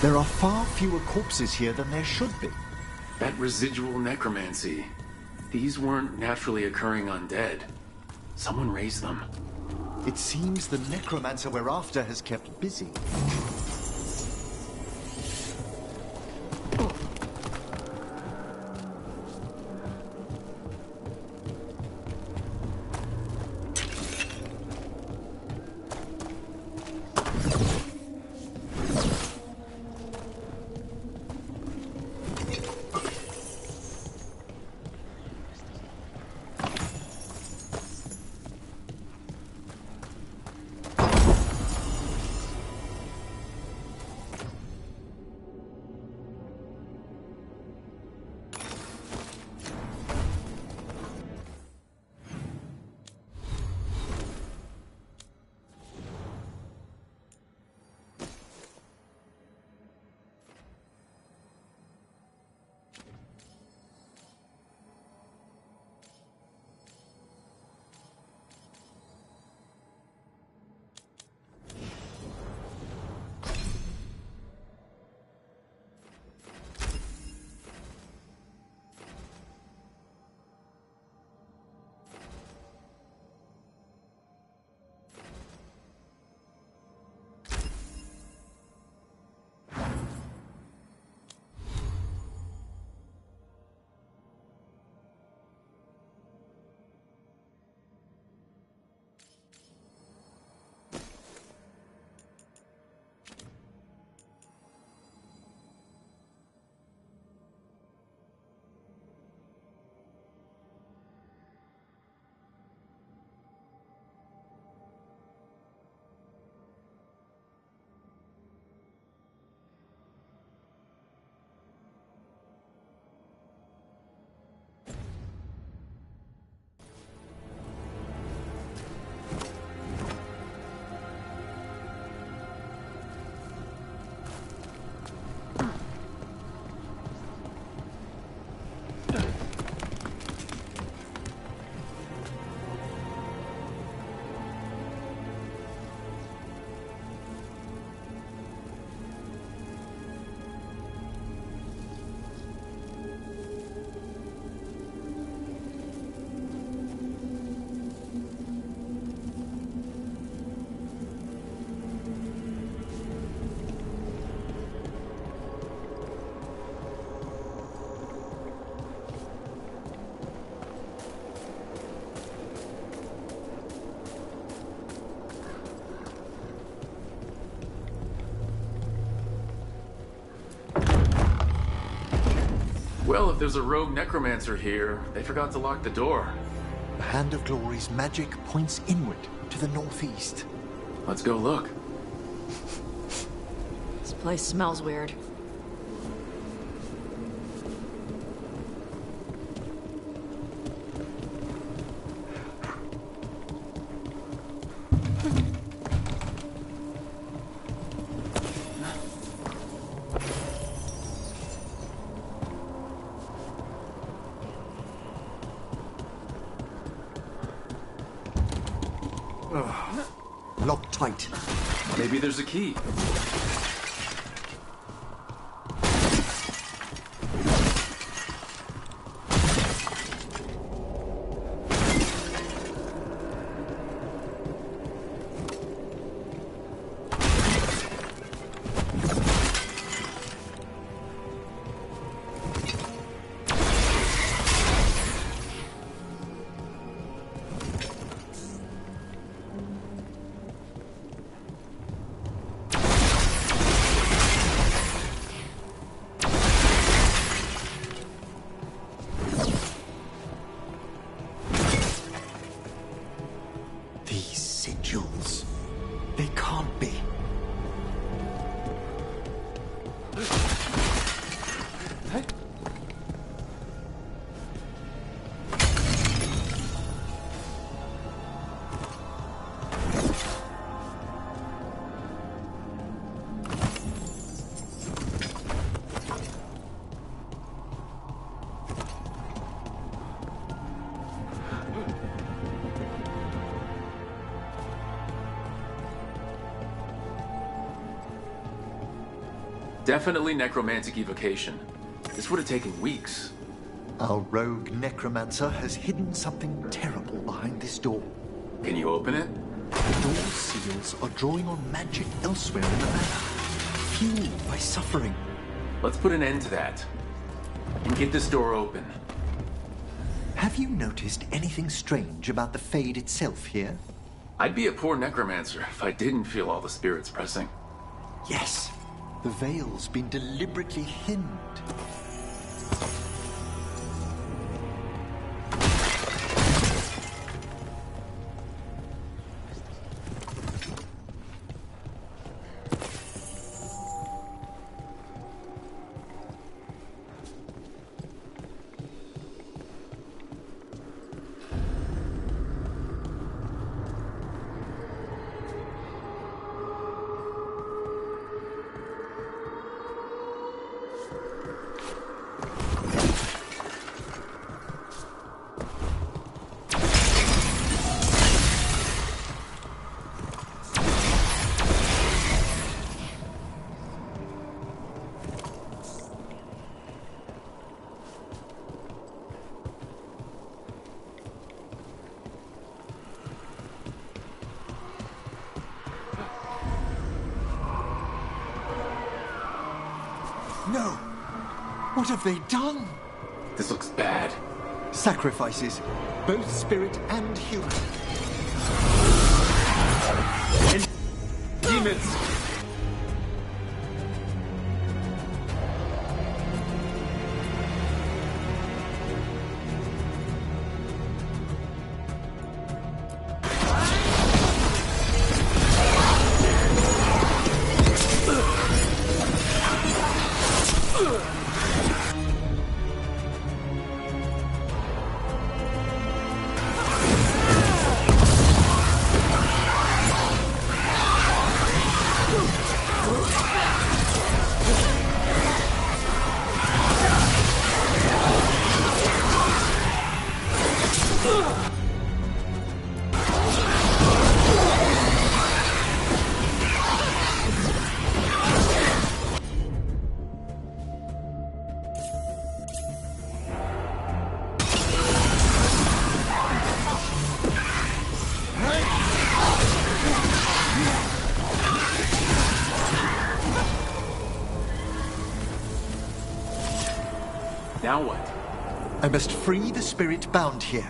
There are far fewer corpses here than there should be. That residual necromancy. These weren't naturally occurring undead. Someone raised them. It seems the necromancer we're after has kept busy. Well, if there's a rogue necromancer here, they forgot to lock the door. The Hand of Glory's magic points inward to the northeast. Let's go look. This place smells weird. Locked tight. Maybe there's a key. Definitely necromantic evocation. This would have taken weeks. Our rogue necromancer has hidden something terrible behind this door. Can you open it? The door's seals are drawing on magic elsewhere in the manor, fueled by suffering. Let's put an end to that. And get this door open. Have you noticed anything strange about the Fade itself here? I'd be a poor necromancer if I didn't feel all the spirits pressing. Yes, the veil's been deliberately thinned. No! What have they done? This looks bad. Sacrifices, both spirit and human. And demons! Now what? I must free the spirit bound here.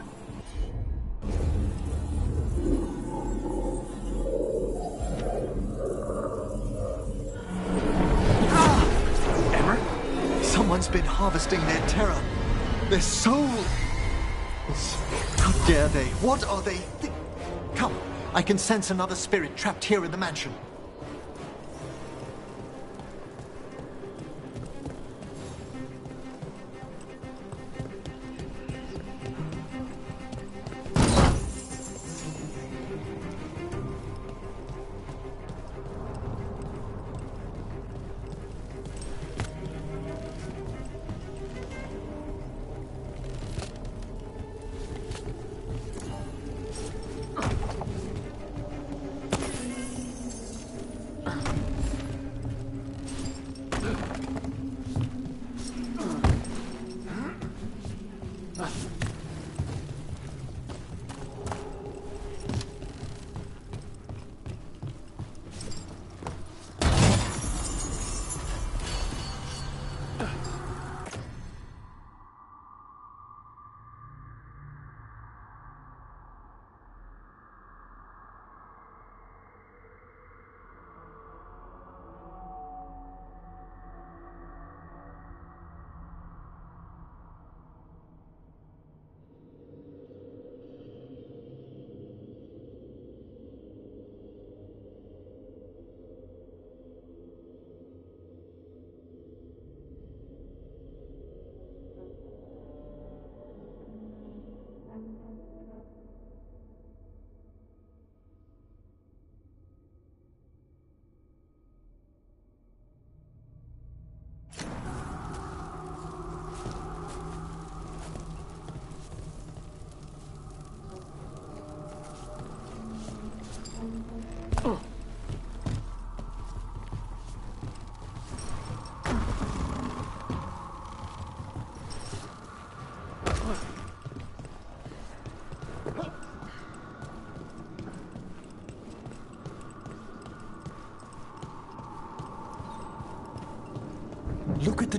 Emmer? Someone's been harvesting their terror, their souls. How dare they? What are they? Come, I can sense another spirit trapped here in the mansion.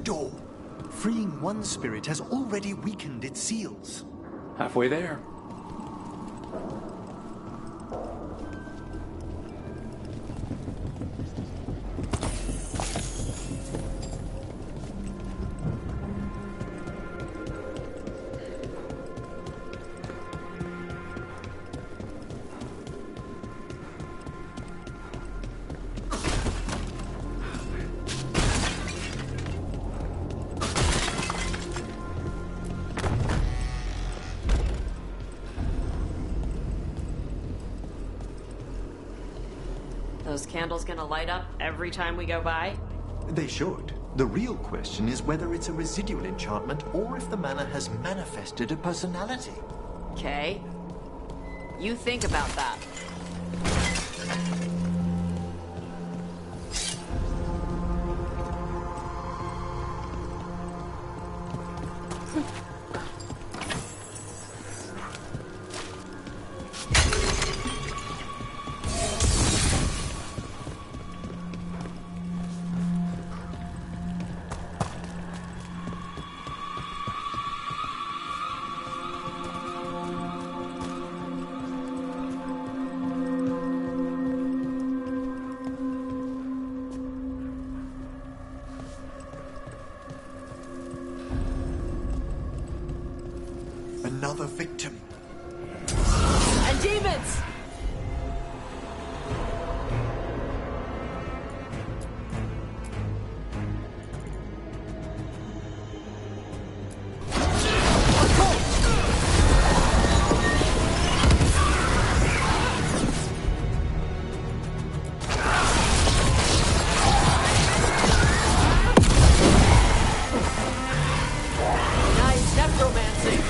door. Freeing one spirit has already weakened its seals. Halfway there. Those candles gonna light up every time we go by? They should. The real question is whether it's a residual enchantment or if the manor has manifested a personality. Okay. You think about that. Another victim. And demons! Nice necromancy!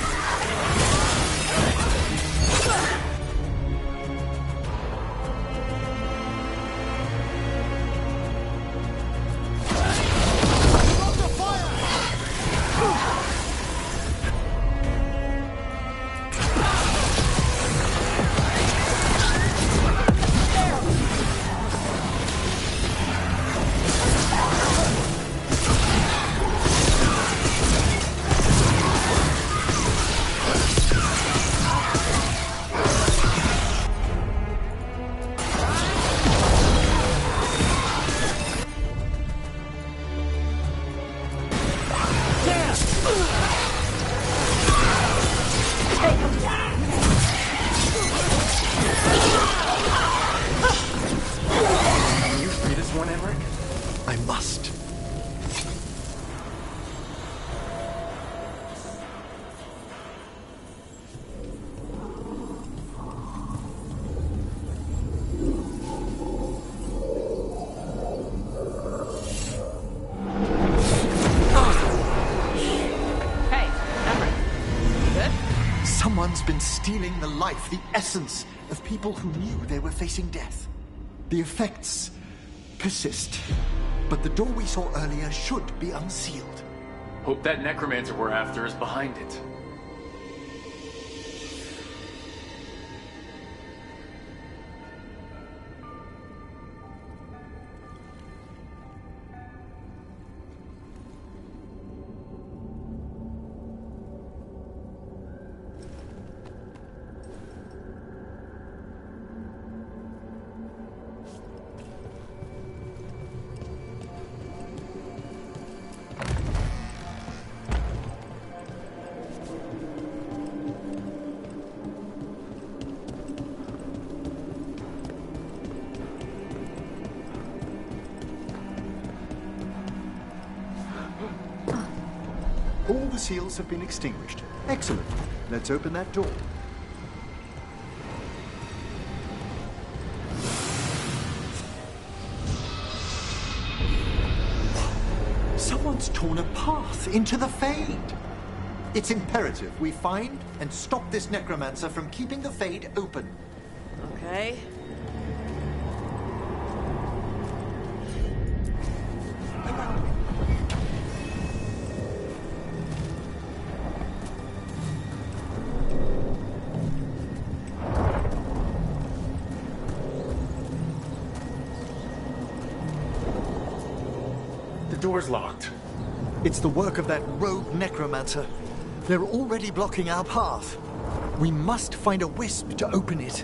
Can you free this one, Emmerich? I must. Hey, Emmerich. Good? Someone's been stealing the life, the essence of people who knew they were facing death. The effects persist, but the door we saw earlier should be unsealed. Hope that necromancer we're after is behind it. All the seals have been extinguished. Excellent. Let's open that door. Someone's torn a path into the Fade. It's imperative we find and stop this necromancer from keeping the Fade open. Okay. The door's locked. It's the work of that rogue necromancer. They're already blocking our path. We must find a wisp to open it.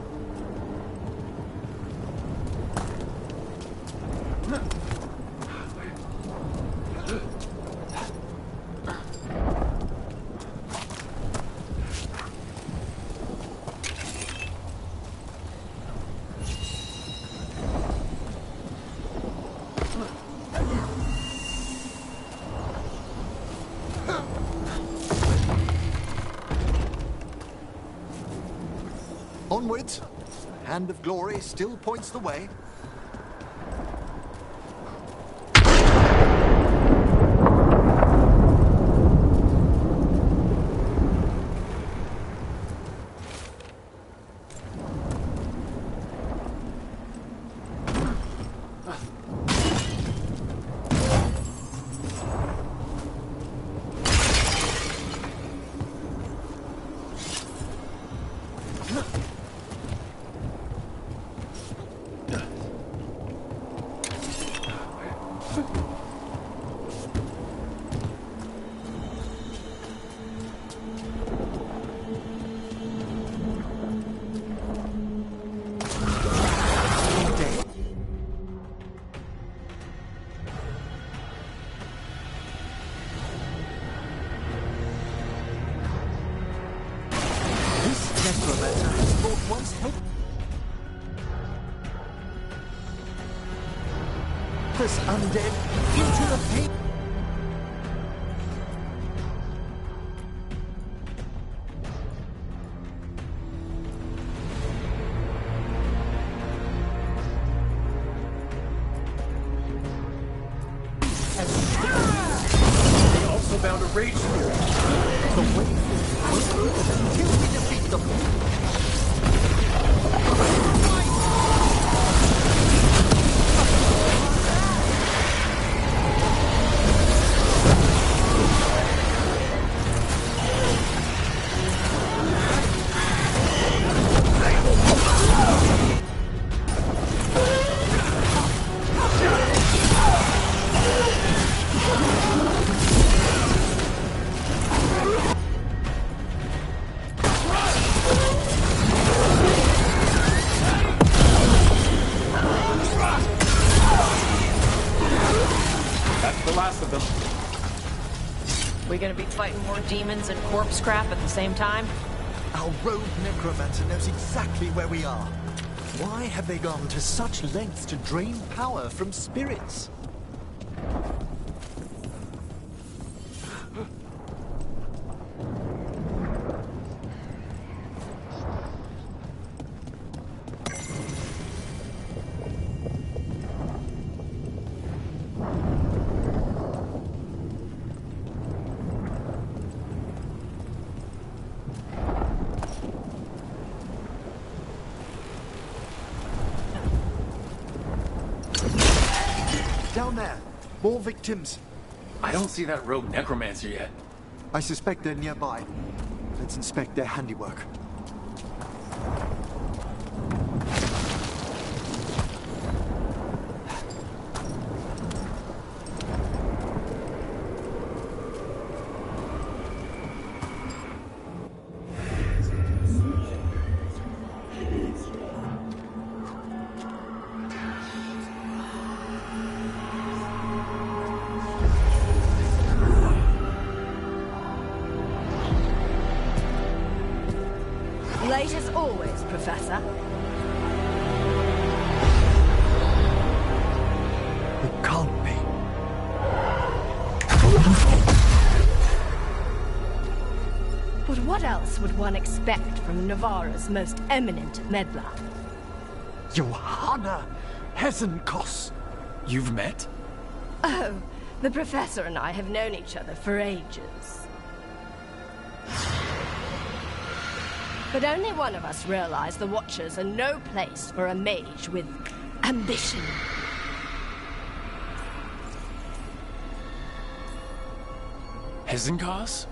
Onwards. Hand of Glory still points the way. Necromancer has thought once help. This undead into the pit. They also found a rage spirit. The way forward until we defeat them. The last of them. We gonna be fighting more demons and corpse crap at the same time? Our rogue necromancer knows exactly where we are. Why have they gone to such lengths to drain power from spirits? Down there. More victims. I don't see that rogue necromancer yet. I suspect they're nearby. Let's inspect their handiwork. Late as always, Professor. It can't be. But what else would one expect from Navarra's most eminent meddler? Johanna Hesenkos. You've met? Oh, the Professor and I have known each other for ages. But only one of us realized the Watchers are no place for a mage with ambition. Hesenkos?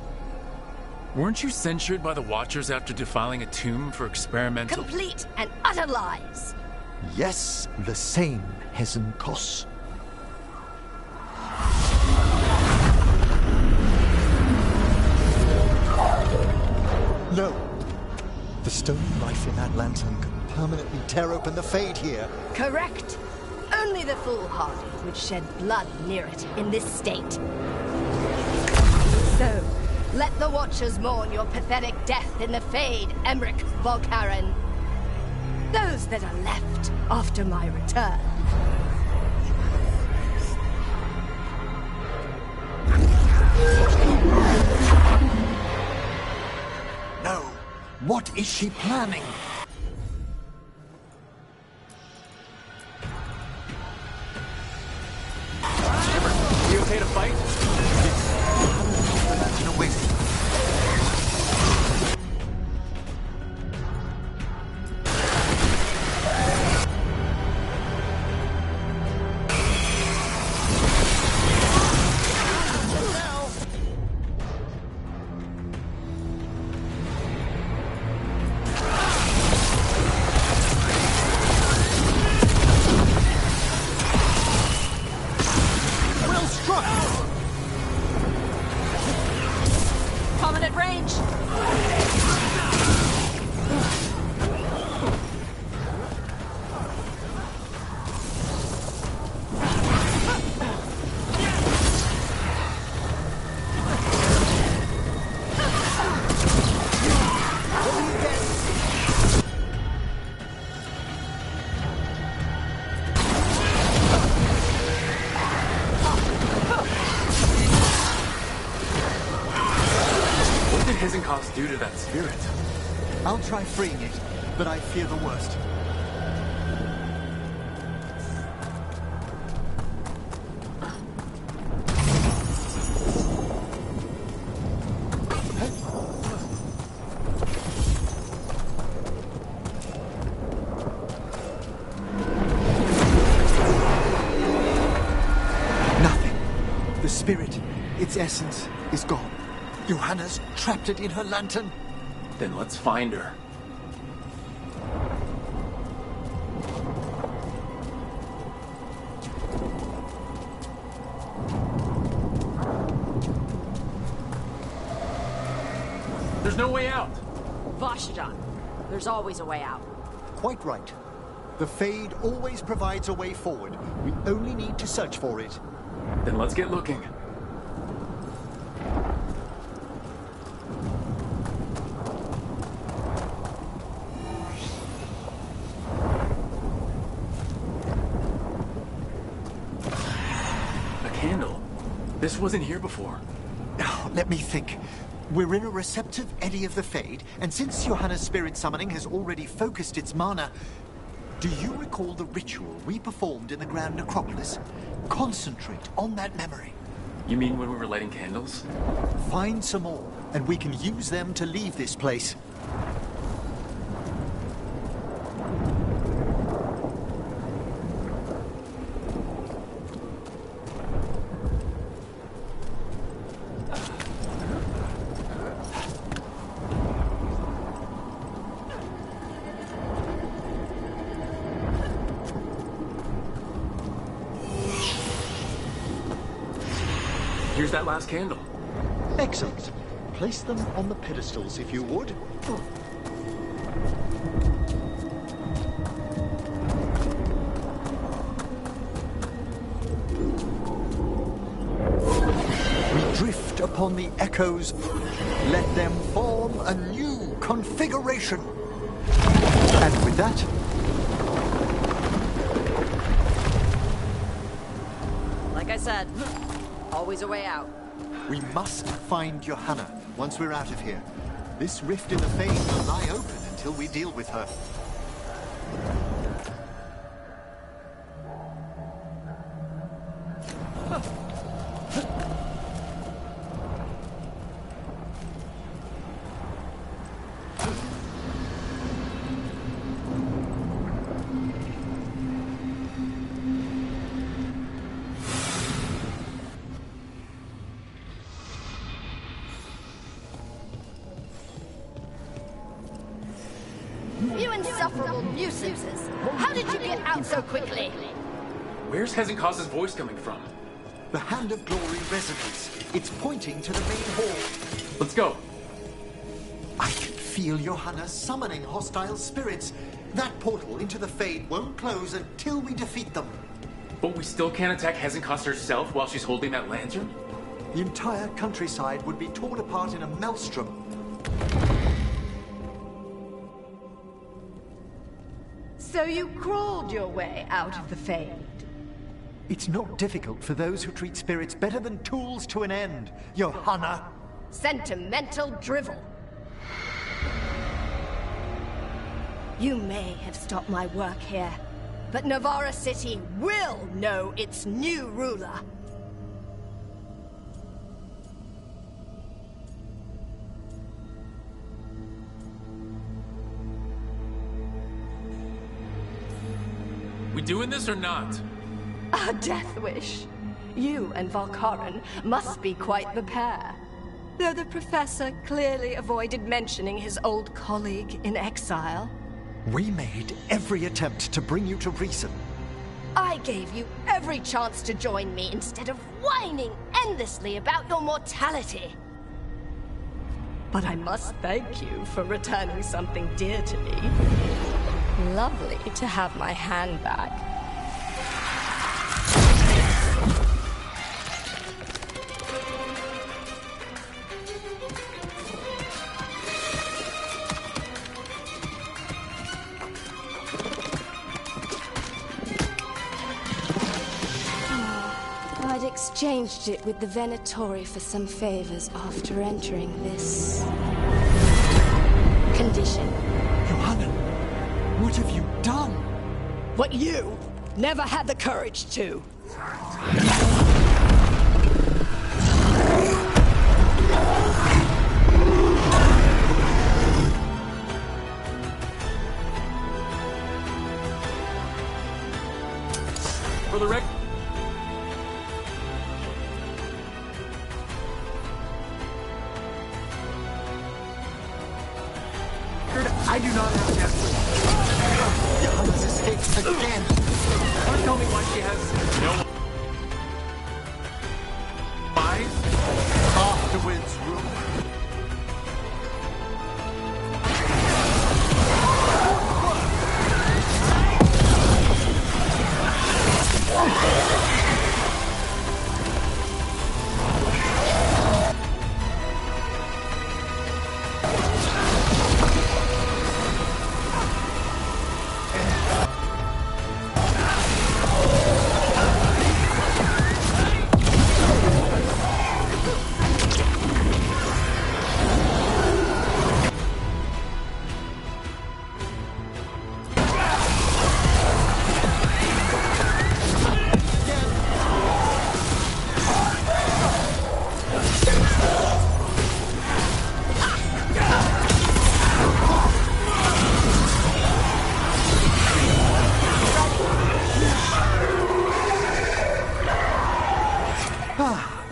Weren't you censured by the Watchers after defiling a tomb for experimental— Complete and utter lies! Yes, the same Hesenkos. No! The stone knife in that lantern could permanently tear open the Fade here. Correct. Only the foolhardy would shed blood near it in this state. So, let the Watchers mourn your pathetic death in the Fade, Emmerich Volkaren. Those that are left after my return. No! What is she planning? You okay to fight? No, wait. Coming at range. What did Hezenkos do to that spirit? I'll try freeing it, but I fear the worst. Nothing. The spirit, its essence, is gone. Johanna's trapped it in her lantern. Then let's find her. There's no way out. Vashajan, there's always a way out. Quite right. The Fade always provides a way forward. We only need to search for it. Then let's get looking. A candle. This wasn't here before. Now, let me think. We're in a receptive eddy of the Fade, and since Johanna's spirit summoning has already focused its mana, do you recall the ritual we performed in the Grand Necropolis? Concentrate on that memory. You mean when we were lighting candles? Find some more, and we can use them to leave this place. Here's that last candle. Excellent. Place them on the pedestals, if you would. We drift upon the echoes. Let them form a new configuration. And with that, Like I said, always a way out. we must find Johanna once we're out of here. This rift in the Fade will lie open until we deal with her. You insufferable nuisances! How did you get out so quickly? Where's Hezenkos' voice coming from? The Hand of Glory resonates. It's pointing to the main hall. Let's go. I can feel feel Johanna summoning hostile spirits. That portal into the Fade won't close until we defeat them. But we still can't attack Hezenkos herself while she's holding that lantern? The entire countryside would be torn apart in a maelstrom. So you crawled your way out of the Fade? It's not difficult for those who treat spirits better than tools to an end, Johanna. Sentimental drivel. You may have stopped my work here, but Navarra City will know its new ruler. We doing this or not? A death wish. You and Valkaran must be quite the pair. Though the professor clearly avoided mentioning his old colleague in exile. We made every attempt to bring you to reason. I gave you every chance to join me instead of whining endlessly about your mortality. But I must thank you for returning something dear to me. Lovely to have my hand back. I'd exchanged it with the Venatori for some favors after entering this condition. Johanna, what have you done? What you never had the courage to. For the record. I do not have destiny. Johanna's escaped again. Don't tell me why she has no eyes. Afterwards, room.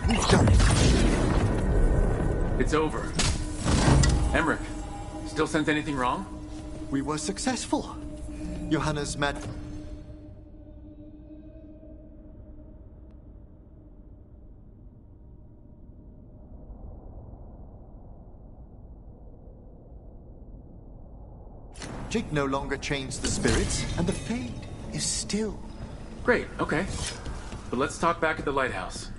We've done it. It's over. Emmerich, still sense anything wrong? We were successful. Johanna's mad... Jig no longer chains the spirits, and the Fade is still. Great, okay. But let's talk back at the lighthouse.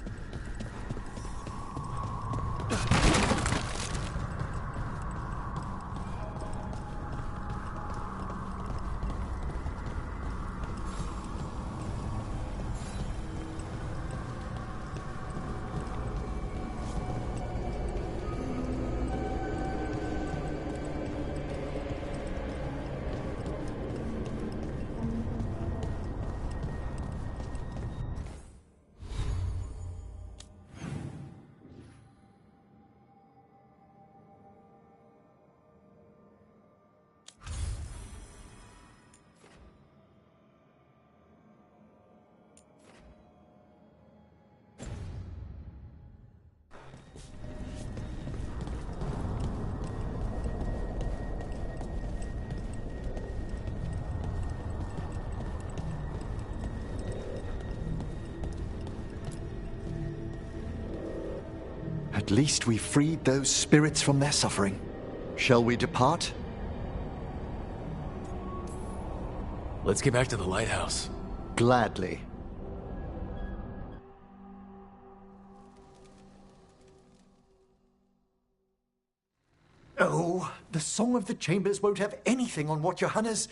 At least we freed those spirits from their suffering. Shall we depart? Let's get back to the lighthouse. Gladly. Oh, the Song of the Chambers won't have anything on what Johanna's...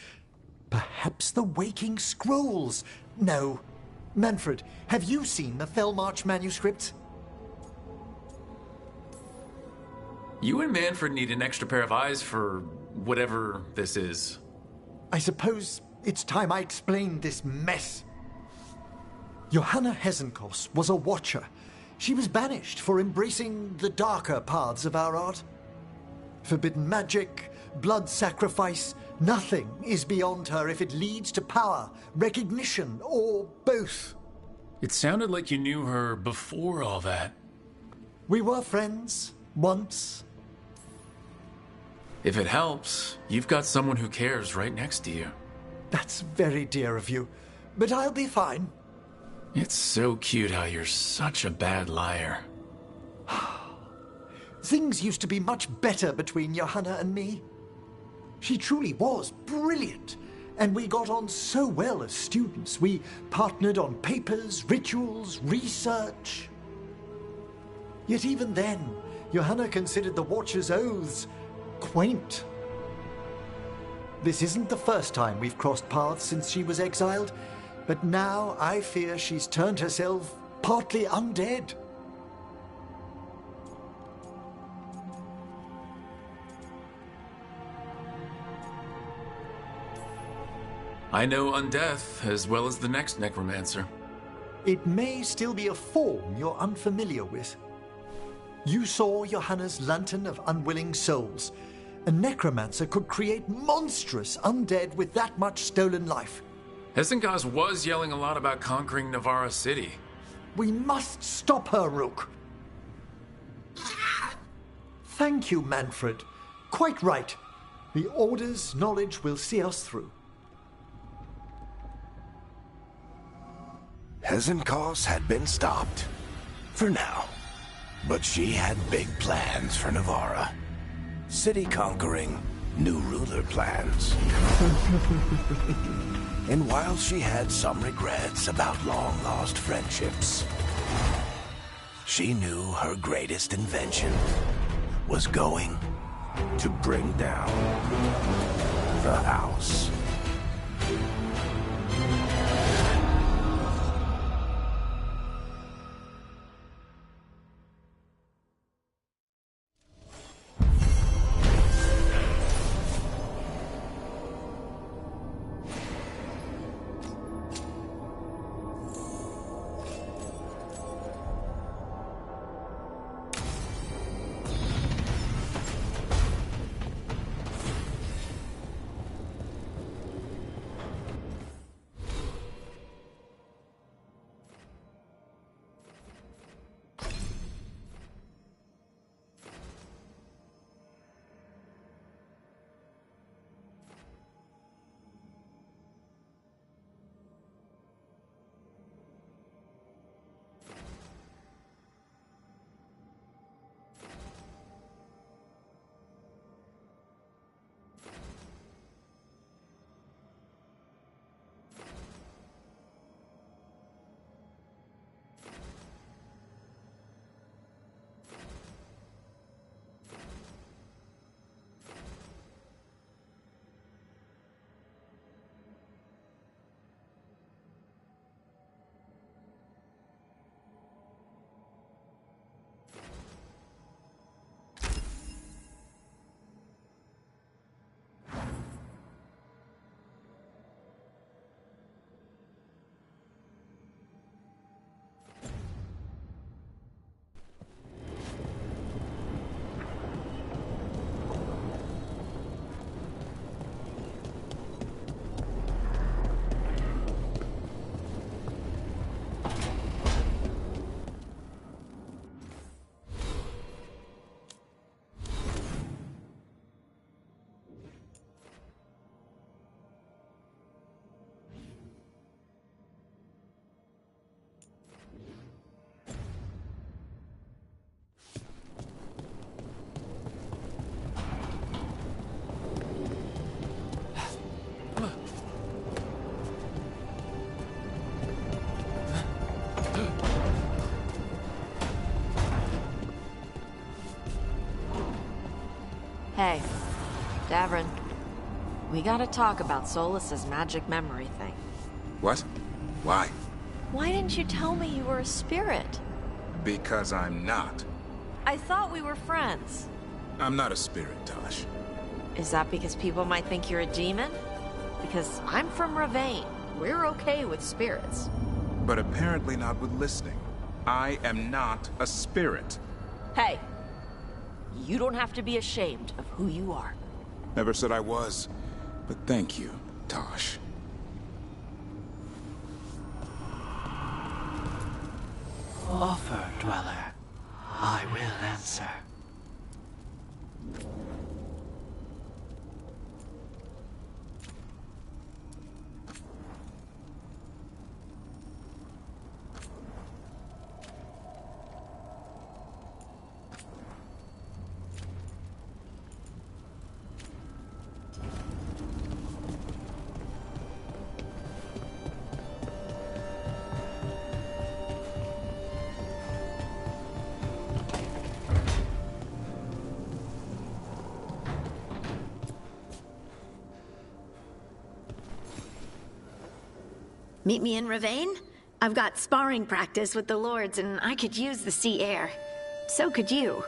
Perhaps the Waking Scrolls? No. Manfred, have you seen the Fellmarch manuscripts? You and Manfred need an extra pair of eyes for whatever this is. I suppose it's time I explained this mess. Johanna Hesenkos was a watcher. She was banished for embracing the darker paths of our art. Forbidden magic, blood sacrifice, nothing is beyond her if it leads to power, recognition, or both. It sounded like you knew her before all that. We were friends, once. If it helps, you've got someone who cares right next to you. That's very dear of you, but I'll be fine. It's so cute how you're such a bad liar. Things used to be much better between Johanna and me. She truly was brilliant, and we got on so well as students. We partnered on papers, rituals, research. Yet even then, Johanna considered the Watcher's oaths quaint. This isn't the first time we've crossed paths since she was exiled, but now I fear she's turned herself partly undead. I know Undeath as well as the next necromancer. It may still be a form you're unfamiliar with. You saw Johanna's Lantern of Unwilling Souls. A necromancer could create monstrous undead with that much stolen life. Hesenkos was yelling a lot about conquering Navarra City. We must stop her, Rook. Thank you, Manfred. Quite right. The Order's knowledge will see us through. Hesenkos had been stopped. For now. But she had big plans for Navarra. City conquering, new ruler plans. And while she had some regrets about long-lost friendships, she knew her greatest invention was going to bring down the house. We gotta talk about Solus's magic memory thing. What? Why? Why didn't you tell me you were a spirit? Because I'm not. I thought we were friends. I'm not a spirit, Tosh. Is that because people might think you're a demon? Because I'm from Ravane. We're okay with spirits. But apparently not with listening. I am not a spirit. Hey, you don't have to be ashamed of who you are. Never said I was. But thank you, Tosh. Offer, Dweller. I will answer. Meet me in Ravane? I've got sparring practice with the Lords, and I could use the sea air. So could you.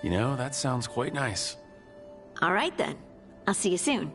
You know, that sounds quite nice. All right, then. I'll see you soon.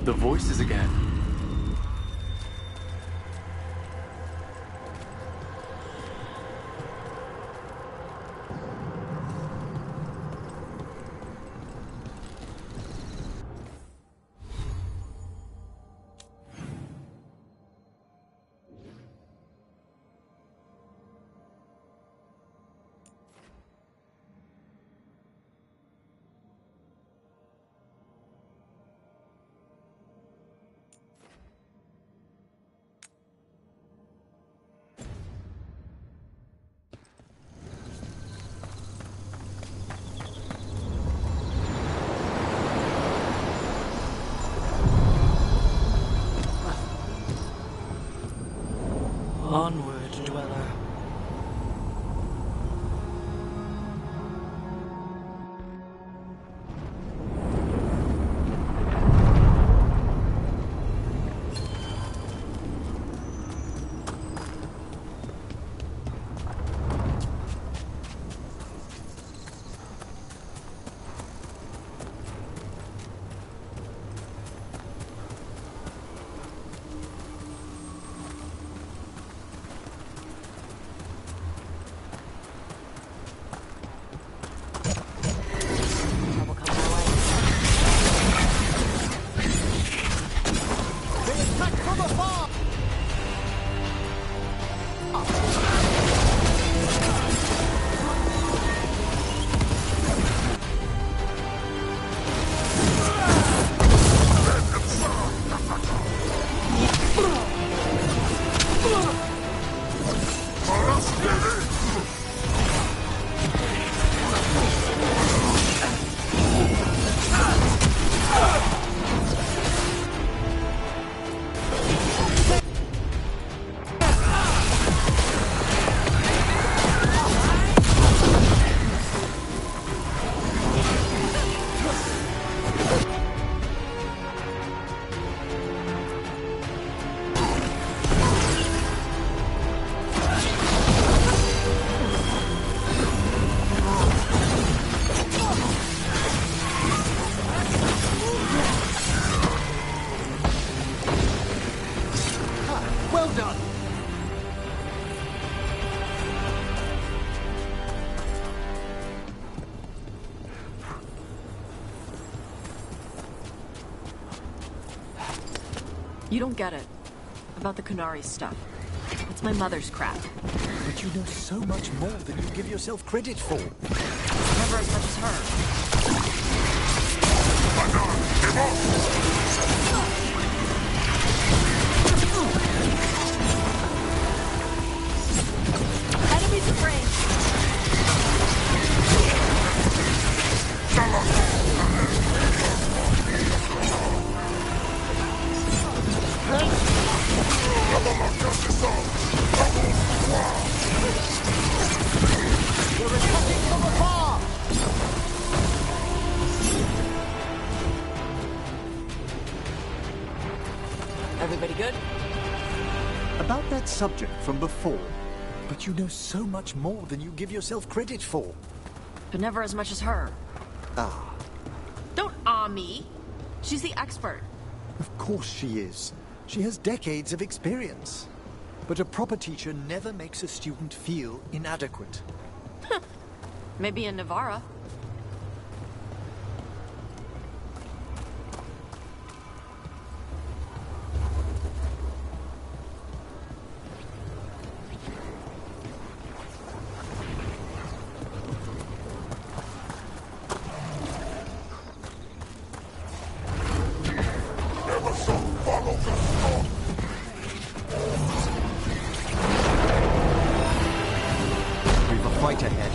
The voices again. Onward, Dweller. Trouble coming my way. They attack from afar! Well done! You don't get it. About the Kunari stuff. It's my mother's crap. But you know so much more than you give yourself credit for. Never as much as her. Enemies afraid. We're attacking from afar! Everybody good? About that subject from before. But you know so much more than you give yourself credit for. But never as much as her. Ah, Don't me. She's the expert. of course she is. She has decades of experience. But a proper teacher never makes a student feel inadequate. Maybe in Navarra. We've a fight ahead.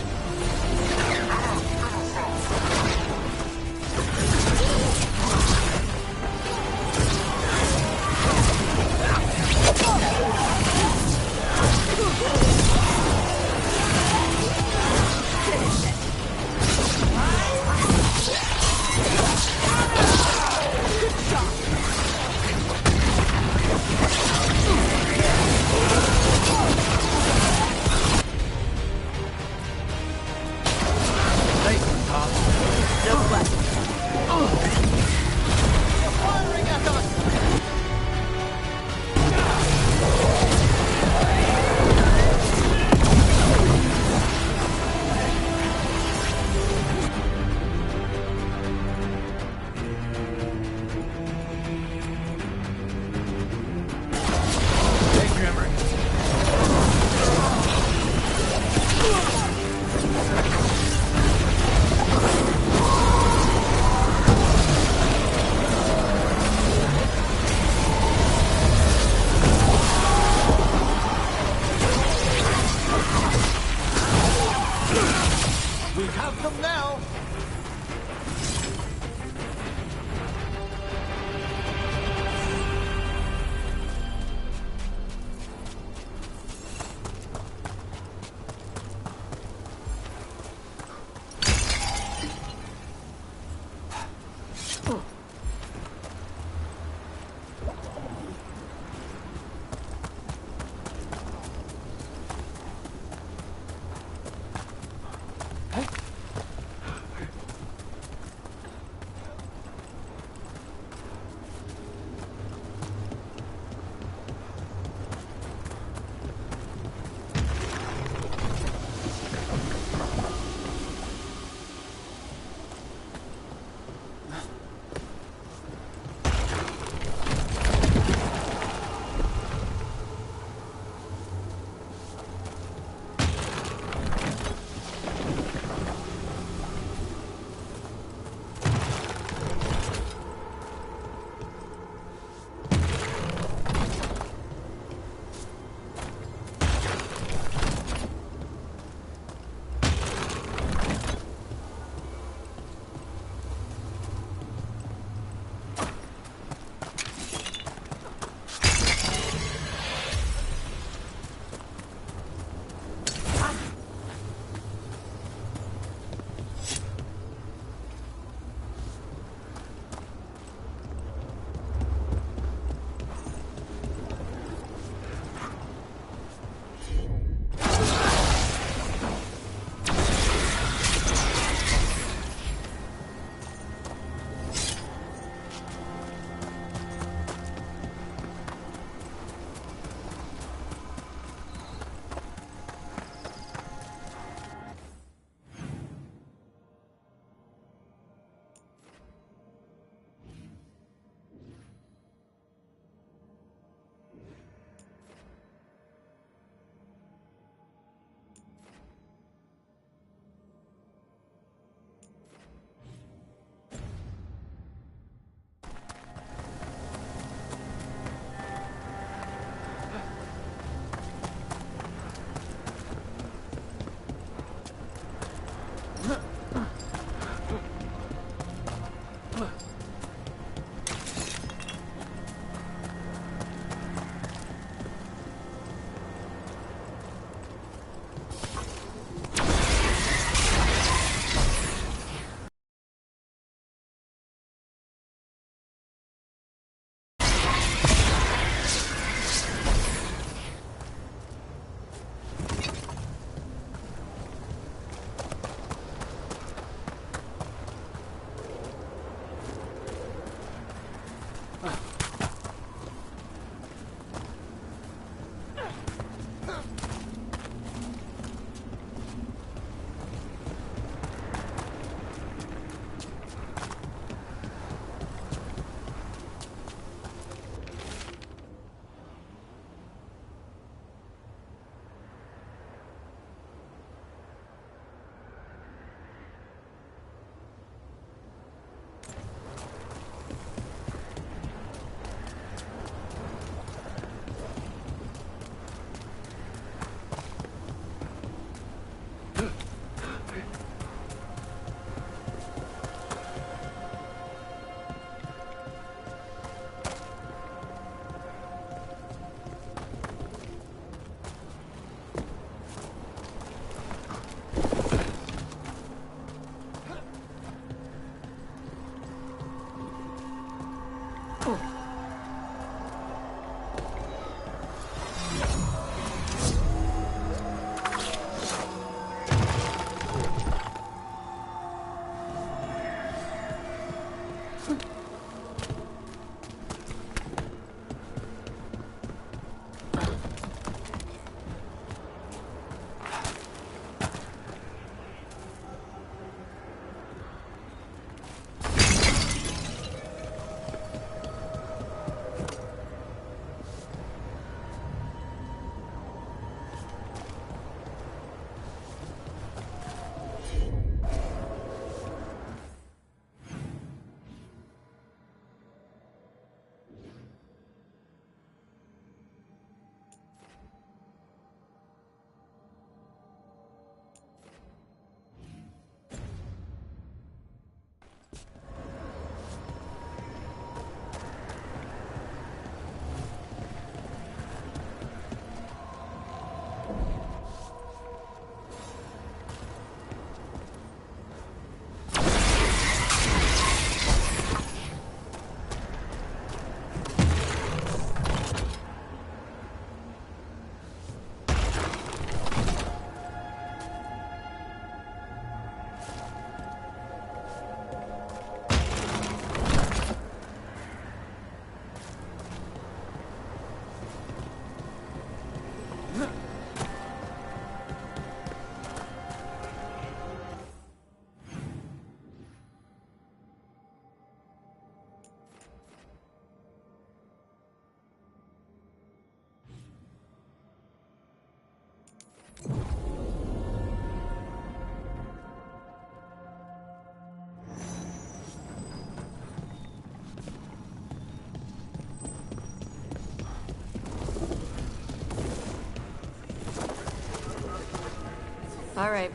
All right.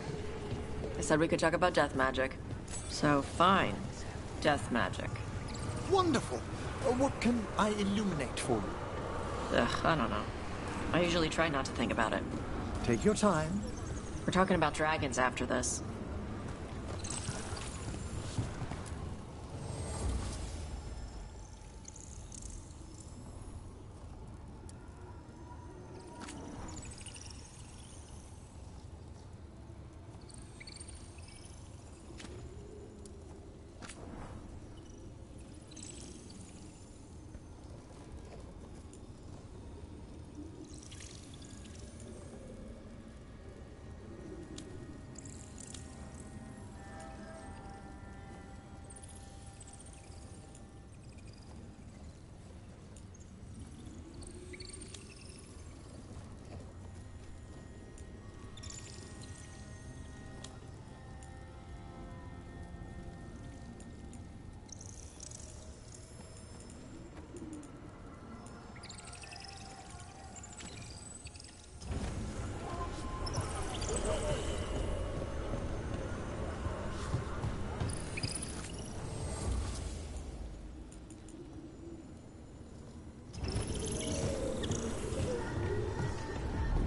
I said we could talk about death magic. So, fine. Death magic. Wonderful. What can I illuminate for you? Ugh, I don't know. I usually try not to think about it. Take your time. We're talking about dragons after this.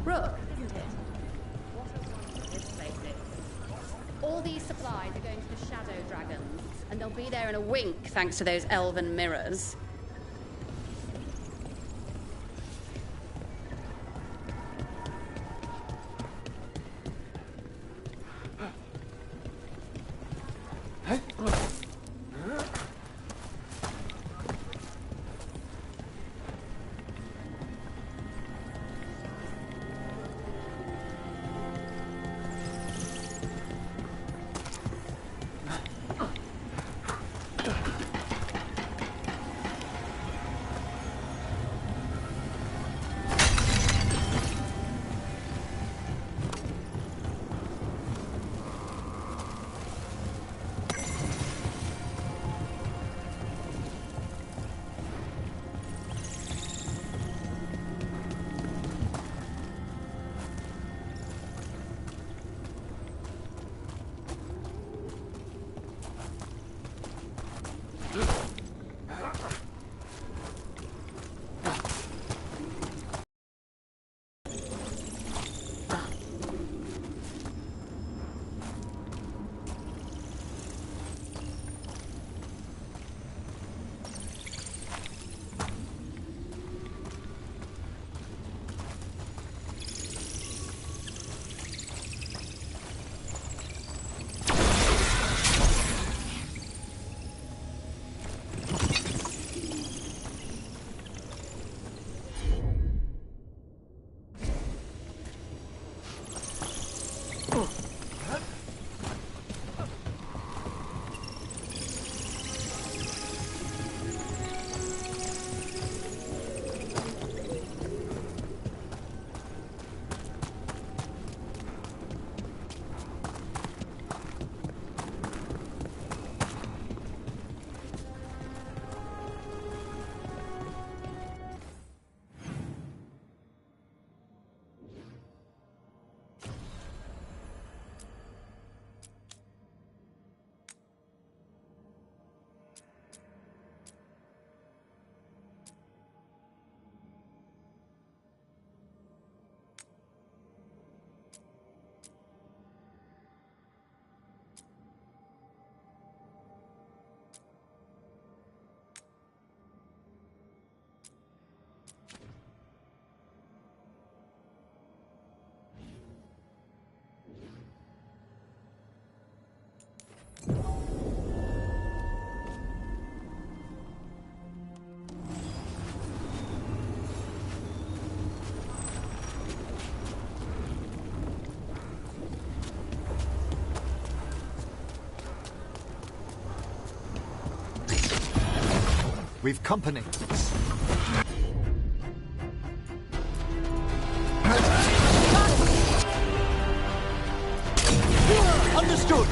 Rook, isn't it? What a wonder this place is. All these supplies are going to the Shadow Dragons, and they'll be there in a wink thanks to those elven mirrors. We've company. Understood!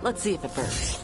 Let's see if it burns.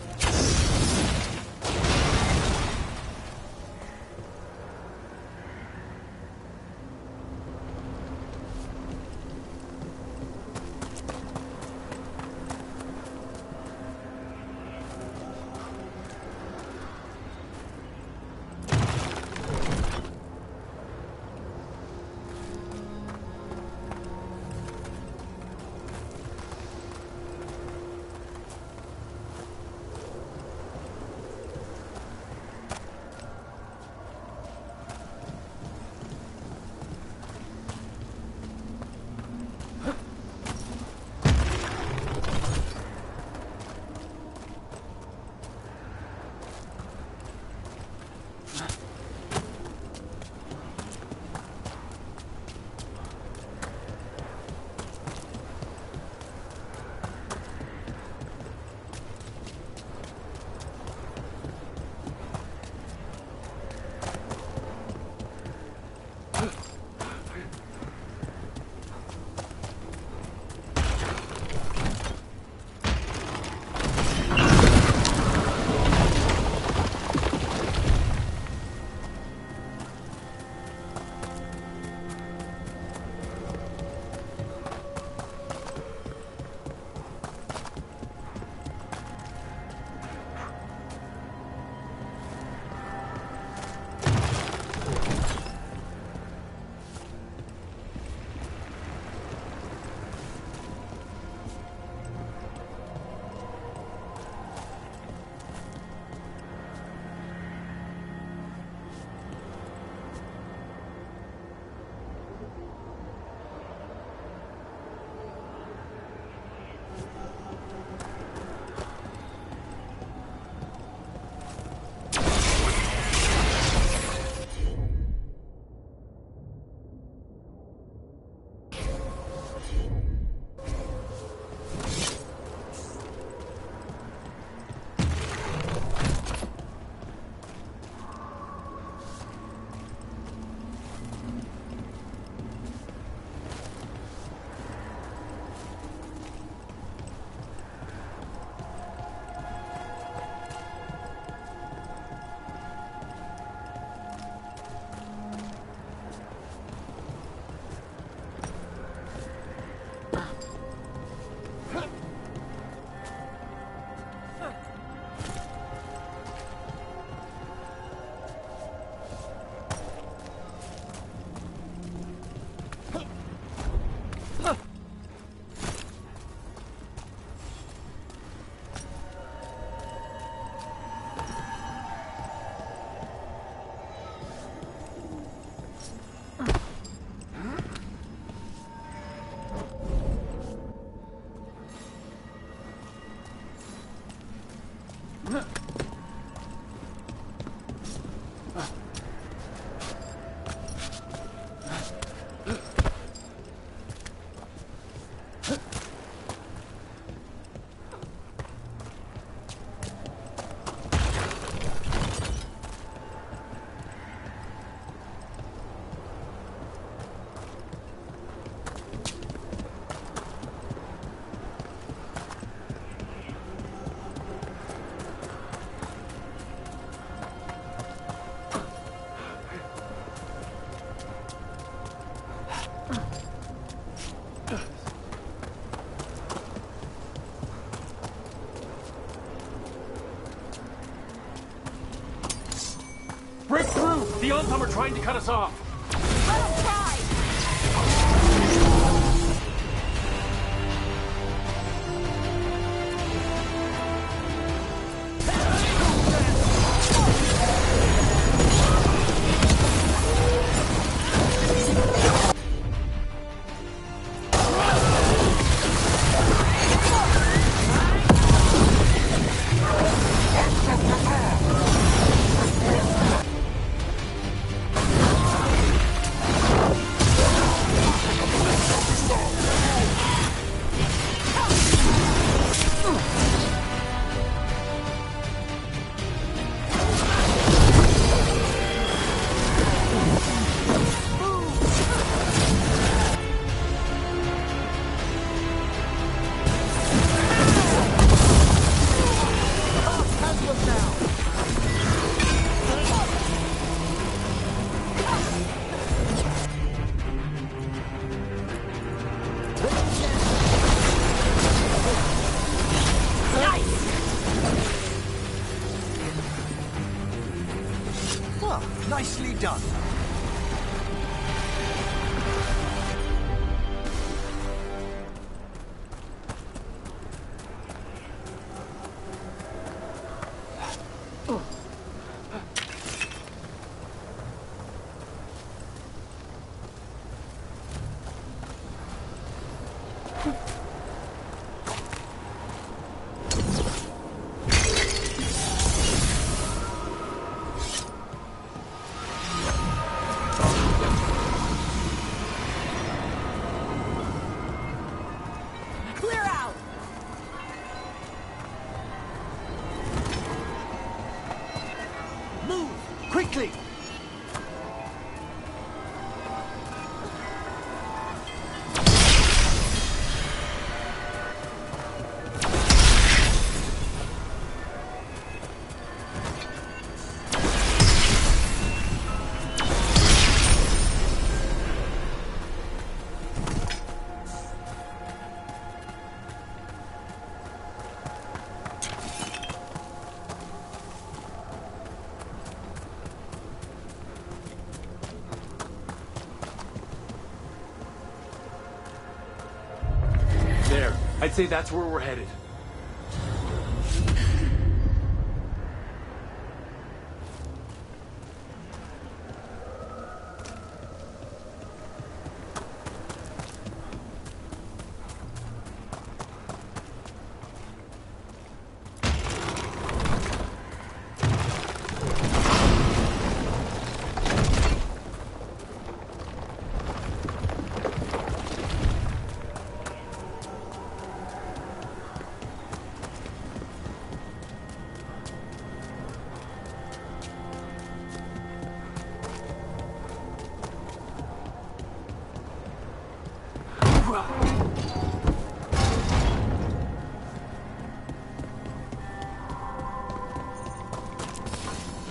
Break through! The oncom are trying to cut us off! Let us try! Well, nicely done. Clear out! Move! Quickly! There. I'd say that's where we're headed.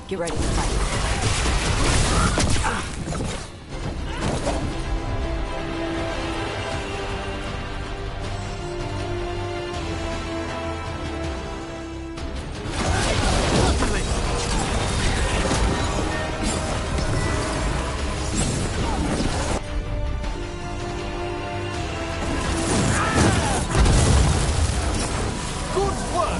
Get ready to fight. Good work!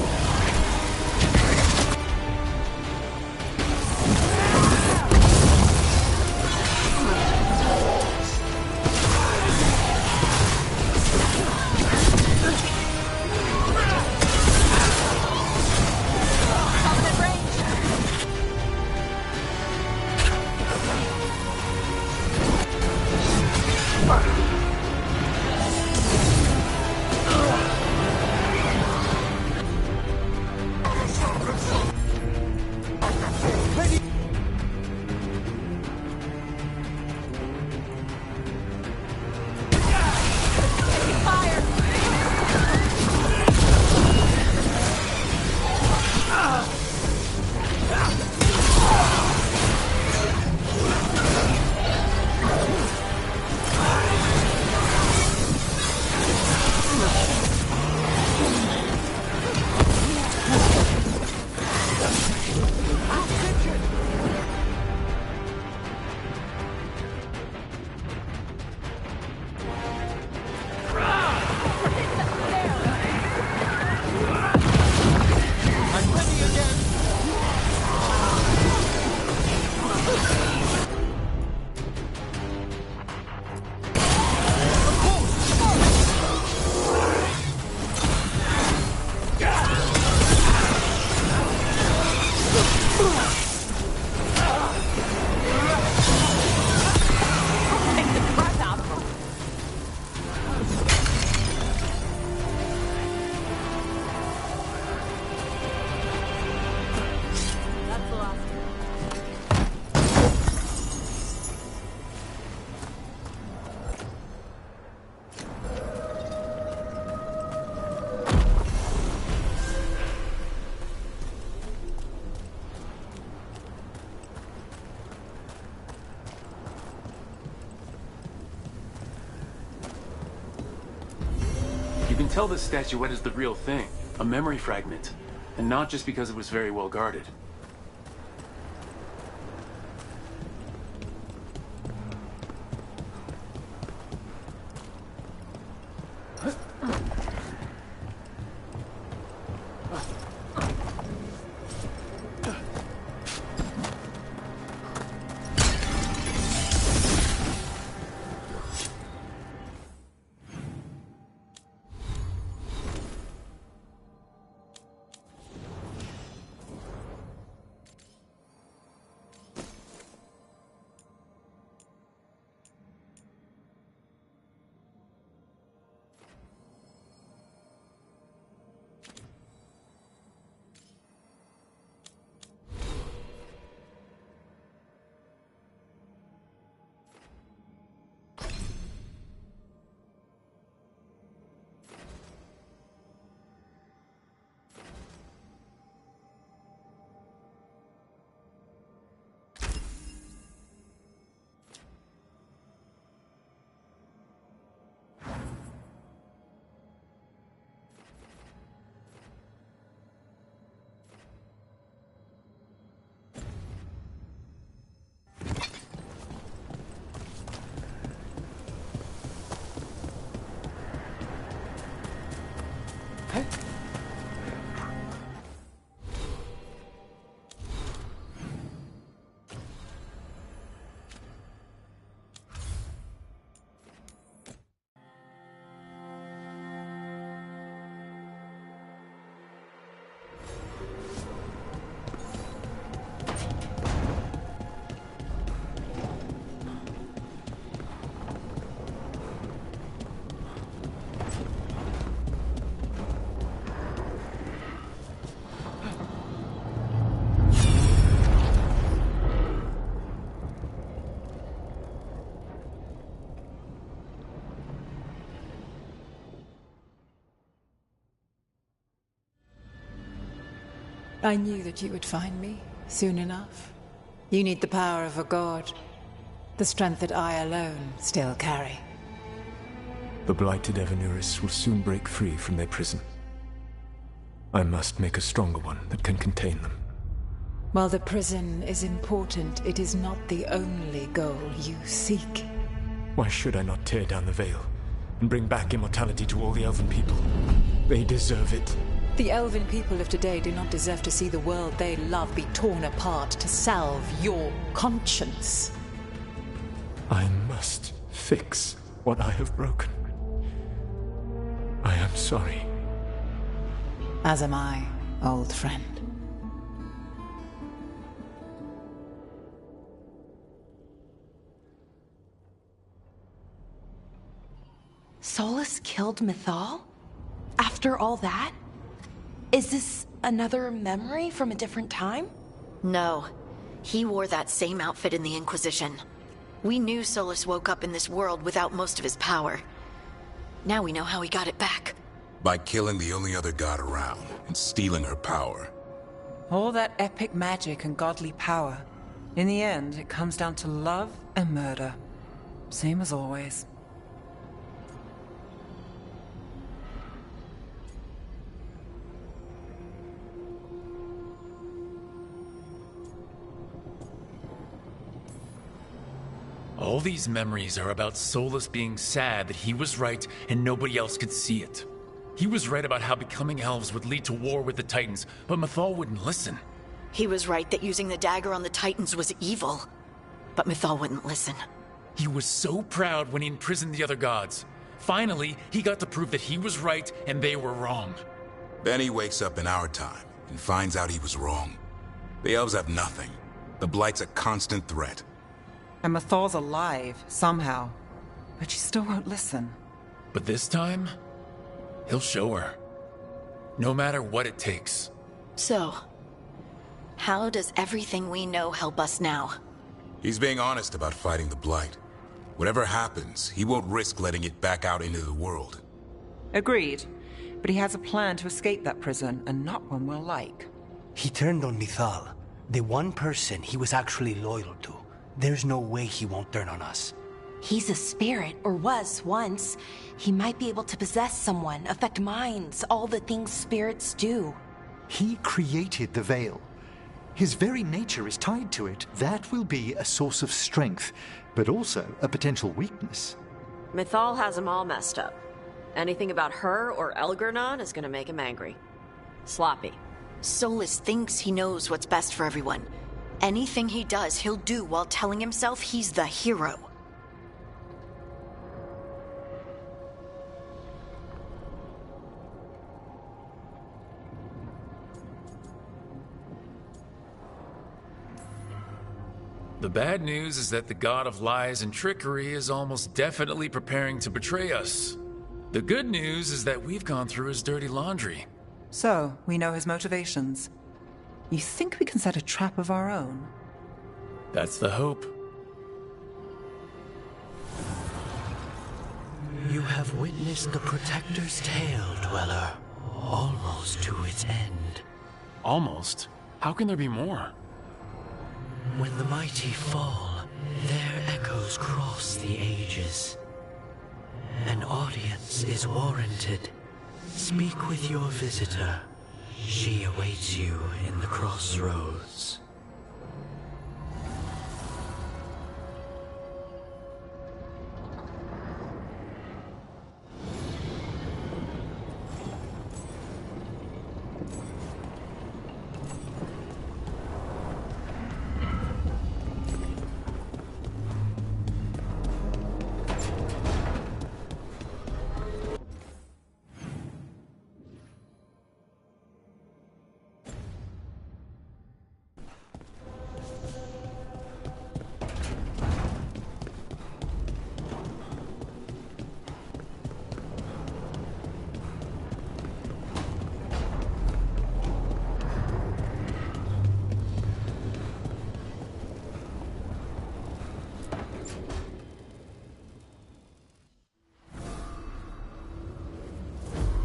can tell this statuette is the real thing, a memory fragment, and not just because it was very well guarded. I knew that you would find me, soon enough. You need the power of a god. The strength that I alone still carry. The blighted Evanuris will soon break free from their prison. I must make a stronger one that can contain them. While the prison is important, it is not the only goal you seek. Why should I not tear down the veil and bring back immortality to all the Elven people? They deserve it. The Elven people of today do not deserve to see the world they love be torn apart to salve your conscience. I must fix what I have broken. I am sorry. As am I, old friend. Solus killed Mythal? After all that? Is this another memory from a different time? No. He wore that same outfit in the Inquisition. We knew Solus woke up in this world without most of his power. Now we know how he got it back. By killing the only other god around and stealing her power. All that epic magic and godly power. In the end, it comes down to love and murder. Same as always. All these memories are about Solus being sad that he was right and nobody else could see it. He was right about how becoming elves would lead to war with the Titans, but Mythal wouldn't listen. He was right that using the dagger on the Titans was evil, but Mythal wouldn't listen. He was so proud when he imprisoned the other gods. Finally, he got to prove that he was right and they were wrong. Then he wakes up in our time and finds out he was wrong. The elves have nothing. The Blight's a constant threat. And Mythal's alive, somehow. But she still won't listen. But this time, he'll show her. No matter what it takes. So, how does everything we know help us now? He's being honest about fighting the Blight. Whatever happens, he won't risk letting it back out into the world. Agreed. But he has a plan to escape that prison, and not one we'll like. He turned on Mythal, the one person he was actually loyal to. There's no way he won't turn on us. He's a spirit, or was once. He might be able to possess someone, affect minds, all the things spirits do. He created the veil. His very nature is tied to it. That will be a source of strength, but also a potential weakness. Mythal has him all messed up. Anything about her or Elgernon is gonna make him angry. Sloppy. Solus thinks he knows what's best for everyone. Anything he does, he'll do while telling himself he's the hero. The bad news is that the god of lies and trickery is almost definitely preparing to betray us. The good news is that we've gone through his dirty laundry. So, we know his motivations. You think we can set a trap of our own? That's the hope. You have witnessed the Protector's tale, Dweller, almost to its end. Almost? How can there be more? When the mighty fall, their echoes cross the ages. An audience is warranted. Speak with your visitor. She awaits you in the crossroads.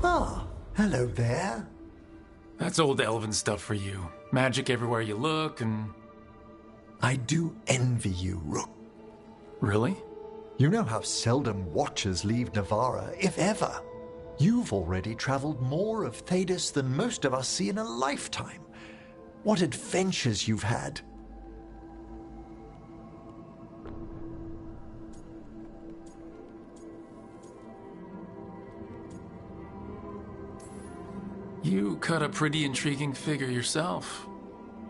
Ah, hello there. That's old elven stuff for you. Magic everywhere you look and... I do envy you, Rook. Really? You know how seldom watchers leave Navarra, if ever. You've already traveled more of Thedas than most of us see in a lifetime. What adventures you've had. You cut a pretty intriguing figure yourself.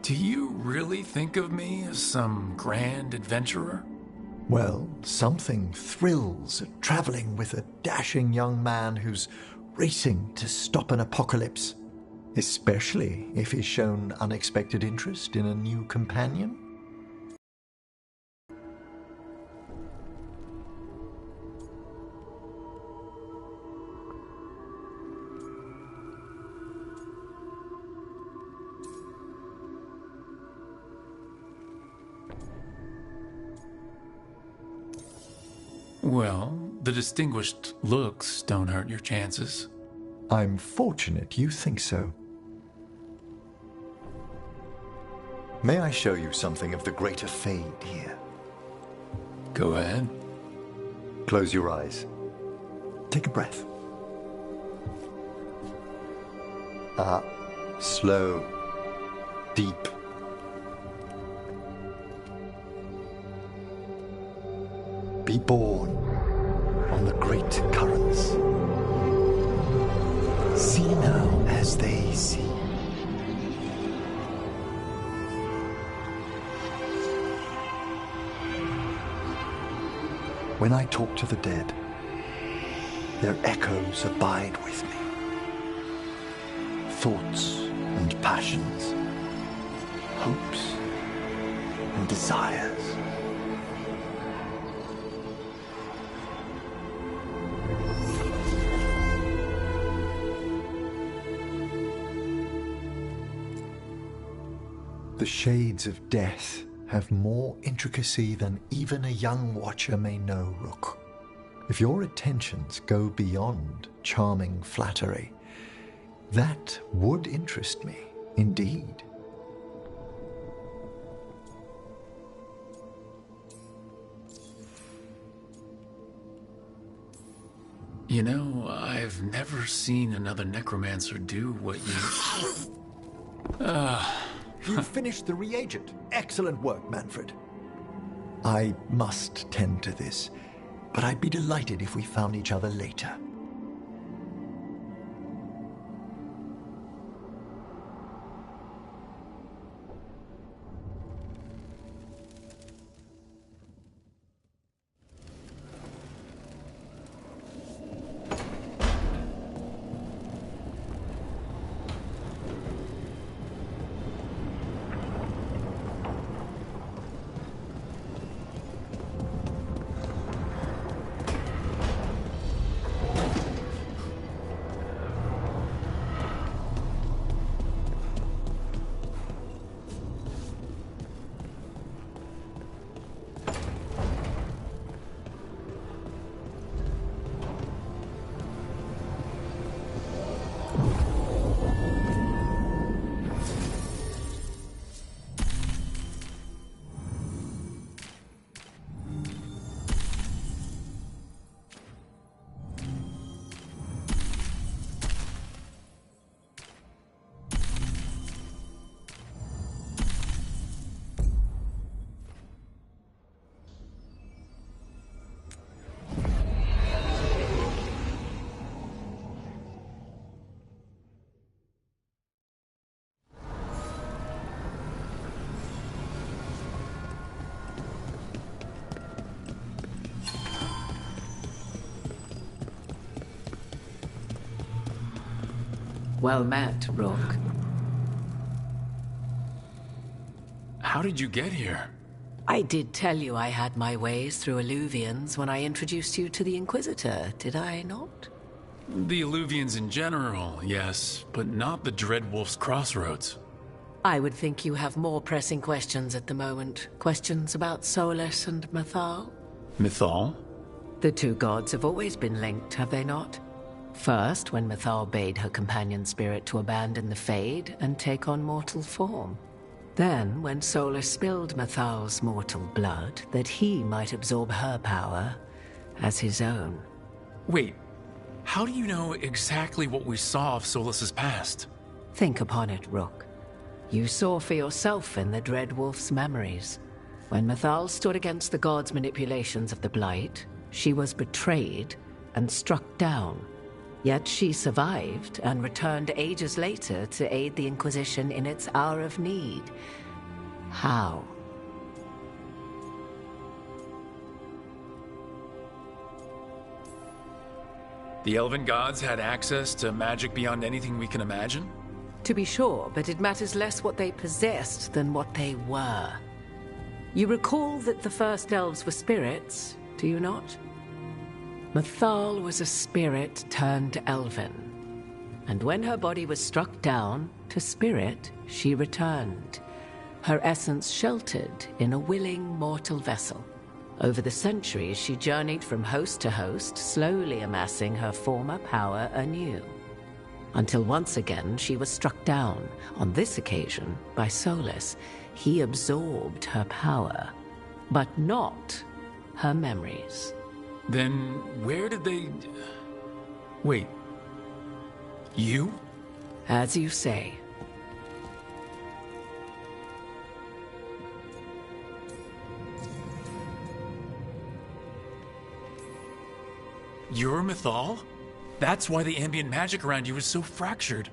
Do you really think of me as some grand adventurer? Well, something thrills at traveling with a dashing young man who's racing to stop an apocalypse, especially if he's shown unexpected interest in a new companion. Well, the distinguished looks don't hurt your chances. I'm fortunate you think so. May I show you something of the greater fade here? Go ahead. Close your eyes. Take a breath. Slow, deep. Be born on the great currents. See now as they see. When I talk to the dead, their echoes abide with me. Thoughts and passions, hopes and desires. The shades of death have more intricacy than even a young watcher may know, Rook. If your attentions go beyond charming flattery, that would interest me, indeed. You know, I've never seen another necromancer do what you... You finished the reagent. Excellent work, Manfred. I must tend to this, but I'd be delighted if we found each other later. Well met, Rook. How did you get here? I did tell you I had my ways through Illuvians when I introduced you to the Inquisitor, did I not? The Illuvians in general, yes, but not the Dreadwolf's Crossroads. I would think you have more pressing questions at the moment. Questions about Solus and Mythal? Mythal? The two gods have always been linked, have they not? First, when Mythal bade her companion spirit to abandon the Fade and take on mortal form. Then, when Solus spilled Mythal's mortal blood, that he might absorb her power as his own. Wait, how do you know exactly what we saw of Solus's past? Think upon it, Rook. You saw for yourself in the Dreadwolf's memories. When Mythal stood against the gods' manipulations of the Blight, she was betrayed and struck down. Yet she survived and returned ages later to aid the Inquisition in its hour of need. How? The Elven gods had access to magic beyond anything we can imagine? To be sure, but it matters less what they possessed than what they were. You recall that the first elves were spirits, do you not? Mythal was a spirit turned elven, and when her body was struck down, to spirit she returned, her essence sheltered in a willing mortal vessel. Over the centuries she journeyed from host to host, slowly amassing her former power anew, until once again she was struck down, on this occasion by Solus. He absorbed her power, but not her memories. Then where did they... Wait. You? As you say. You're Mythal? That's why the ambient magic around you is so fractured.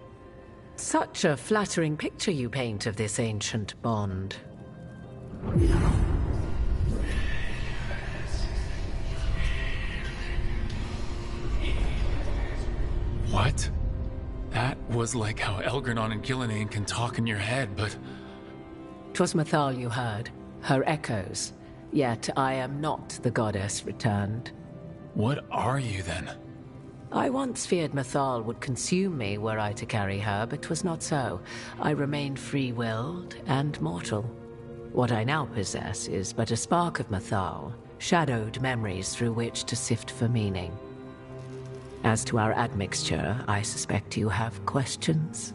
Such a flattering picture you paint of this ancient bond. What? That was like how Elgranon and Gillenane can talk in your head, but... 'Twas Mythal you heard, her echoes. Yet I am not the goddess returned. What are you then? I once feared Mythal would consume me were I to carry her, but 'twas not so. I remained free-willed and mortal. What I now possess is but a spark of Mythal, shadowed memories through which to sift for meaning. As to our admixture, I suspect you have questions.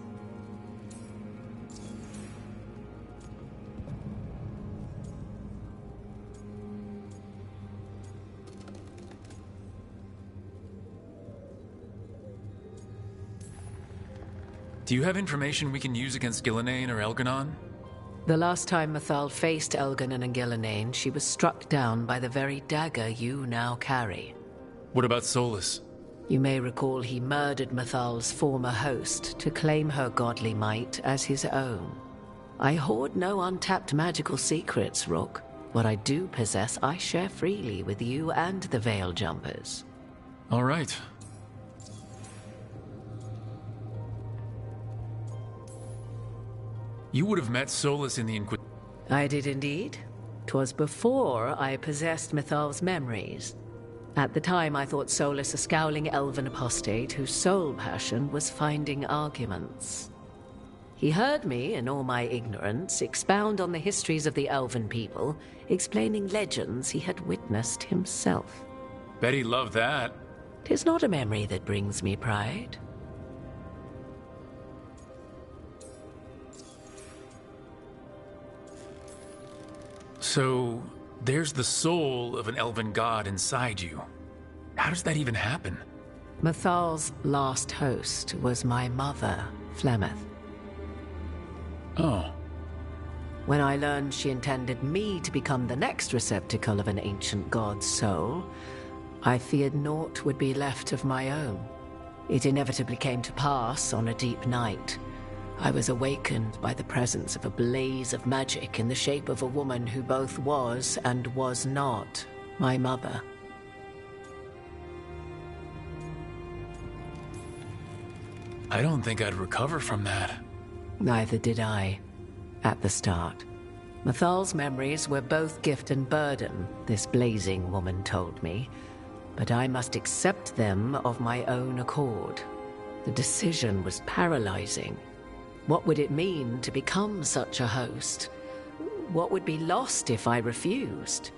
Do you have information we can use against Gillenane or Elganon? The last time Mythal faced Elganon and Gillenane, she was struck down by the very dagger you now carry. What about Solus? You may recall he murdered Mythal's former host to claim her godly might as his own. I hoard no untapped magical secrets, Rook. What I do possess, I share freely with you and the Veil Jumpers. All right. You would have met Solus in the Inquisition. I did indeed. 'Twas before I possessed Mythal's memories. At the time, I thought Solus a scowling elven apostate whose sole passion was finding arguments. He heard me, in all my ignorance, expound on the histories of the elven people, explaining legends he had witnessed himself. Bet he loved that. 'Tis not a memory that brings me pride. So, there's the soul of an elven god inside you. How does that even happen? Mythal's last host was my mother, Flemeth. Oh. When I learned she intended me to become the next receptacle of an ancient god's soul, I feared naught would be left of my own. It inevitably came to pass on a deep night. I was awakened by the presence of a blaze of magic in the shape of a woman who both was and was not my mother. I don't think I'd recover from that. Neither did I, at the start. Mythal's memories were both gift and burden, this blazing woman told me, but I must accept them of my own accord. The decision was paralyzing. What would it mean to become such a host? What would be lost if I refused?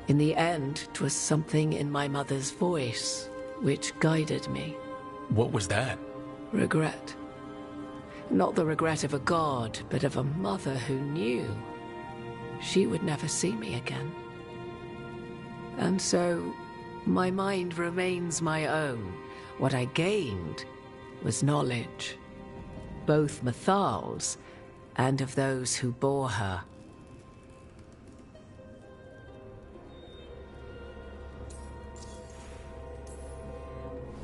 In the end, 'twas something in my mother's voice which guided me. What was that? Regret. Not the regret of a god, but of a mother who knew she would never see me again. And so, my mind remains my own. What I gained was knowledge, both Mythal's and of those who bore her.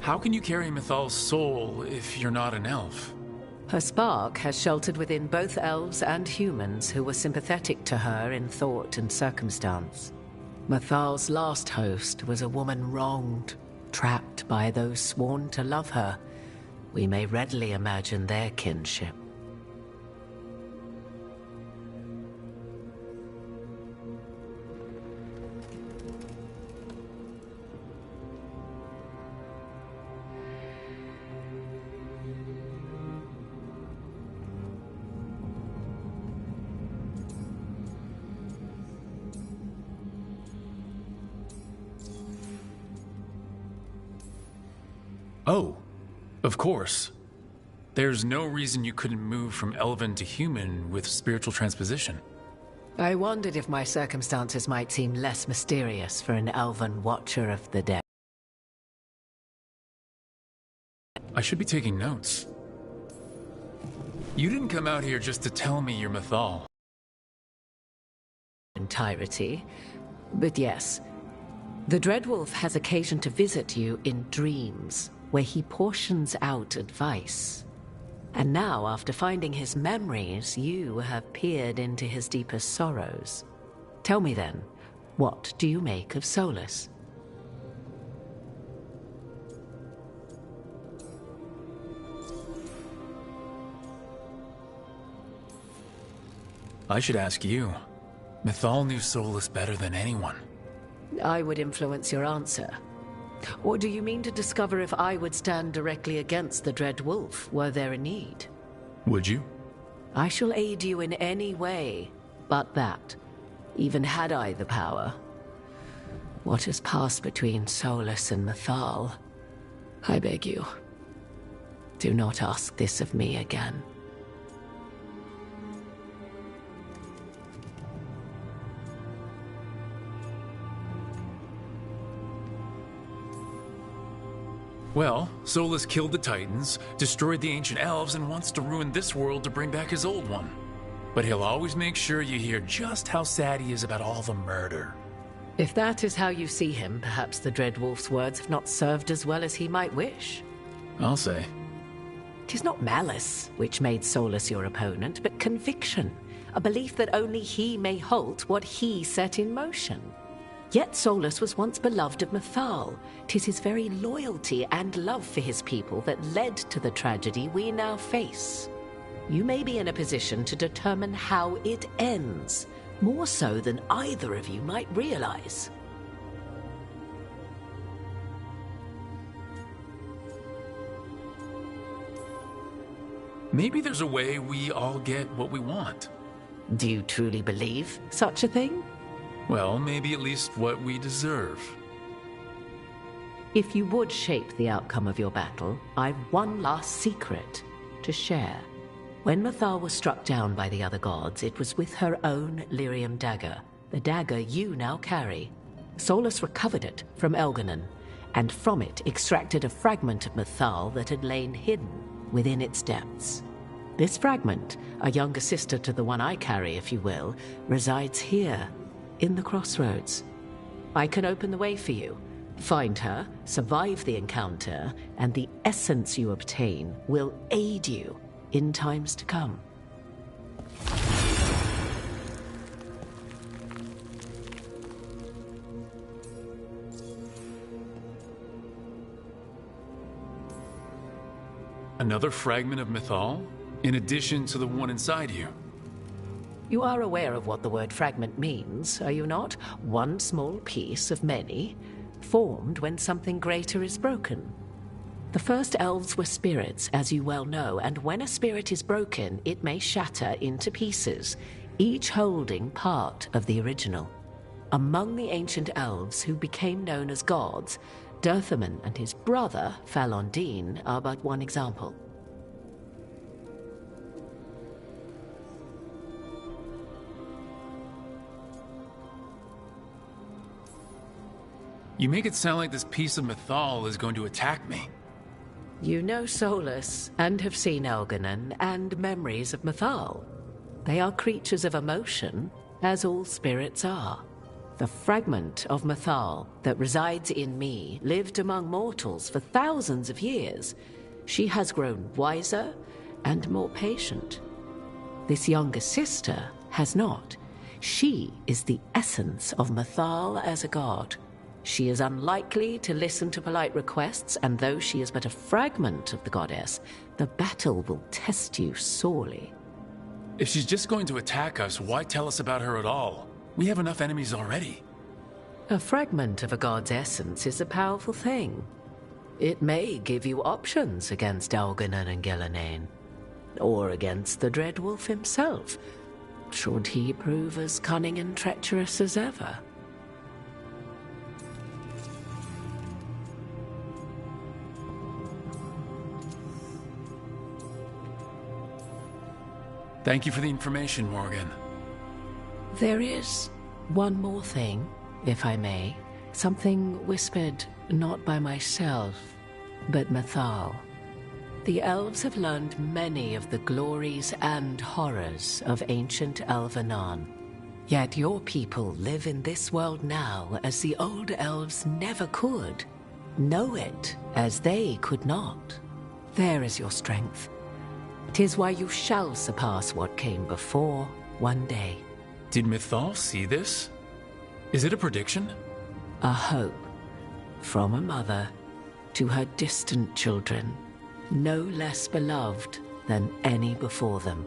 How can you carry Mythal's soul if you're not an elf? Her spark has sheltered within both elves and humans who were sympathetic to her in thought and circumstance. Mythal's last host was a woman wronged, trapped by those sworn to love her. We may readily imagine their kinship. Oh, of course. There's no reason you couldn't move from elven to human with spiritual transposition. I wondered if my circumstances might seem less mysterious for an elven watcher of the dead. I should be taking notes. You didn't come out here just to tell me you're Mythal. Entirety. But yes, the Dreadwolf has occasion to visit you in dreams, where he portions out advice. And now, after finding his memories, you have peered into his deepest sorrows. Tell me then, what do you make of Solus? I should ask you. Mythal knew Solus better than anyone. I would influence your answer. Or do you mean to discover if I would stand directly against the Dread Wolf, were there a need? Would you? I shall aid you in any way, but that, even had I the power. What has passed between Solus and Mythal, I beg you, do not ask this of me again. Well, Solus killed the Titans, destroyed the ancient elves, and wants to ruin this world to bring back his old one. But he'll always make sure you hear just how sad he is about all the murder. If that is how you see him, perhaps the Dreadwolf's words have not served as well as he might wish. I'll say. 'Tis not malice which made Solus your opponent, but conviction, a belief that only he may halt what he set in motion. Yet Solus was once beloved of Mythal. 'Tis his very loyalty and love for his people that led to the tragedy we now face. You may be in a position to determine how it ends, more so than either of you might realize. Maybe there's a way we all get what we want. Do you truly believe such a thing? Well, maybe at least what we deserve. If you would shape the outcome of your battle, I've one last secret to share. When Mythal was struck down by the other gods, it was with her own lyrium dagger, the dagger you now carry. Solus recovered it from Elganon, and from it extracted a fragment of Mythal that had lain hidden within its depths. This fragment, a younger sister to the one I carry, if you will, resides here, in the crossroads. I can open the way for you. Find her, survive the encounter, and the essence you obtain will aid you in times to come. Another fragment of Mythal? In addition to the one inside you? You are aware of what the word fragment means, are you not? One small piece of many, formed when something greater is broken. The first elves were spirits, as you well know, and when a spirit is broken, it may shatter into pieces, each holding part of the original. Among the ancient elves who became known as gods, Dirthaman and his brother, Falondine, are but one example. You make it sound like this piece of Mythal is going to attack me. You know Solus, and have seen Elganon, and memories of Mythal. They are creatures of emotion, as all spirits are. The fragment of Mythal that resides in me lived among mortals for thousands of years. She has grown wiser and more patient. This younger sister has not. She is the essence of Mythal as a god. She is unlikely to listen to polite requests, and though she is but a fragment of the goddess, the battle will test you sorely. If she's just going to attack us, why tell us about her at all? We have enough enemies already. A fragment of a god's essence is a powerful thing. It may give you options against Elganon and Gillenane, or against the Dreadwolf himself, should he prove as cunning and treacherous as ever. Thank you for the information, Morgan. There is one more thing, if I may. Something whispered not by myself, but Mythal. The elves have learned many of the glories and horrors of ancient Elvenon. Yet your people live in this world now as the old elves never could. Know it as they could not. There is your strength. 'Tis why you shall surpass what came before one day. Did Mythal see this? Is it a prediction? A hope from a mother to her distant children, no less beloved than any before them.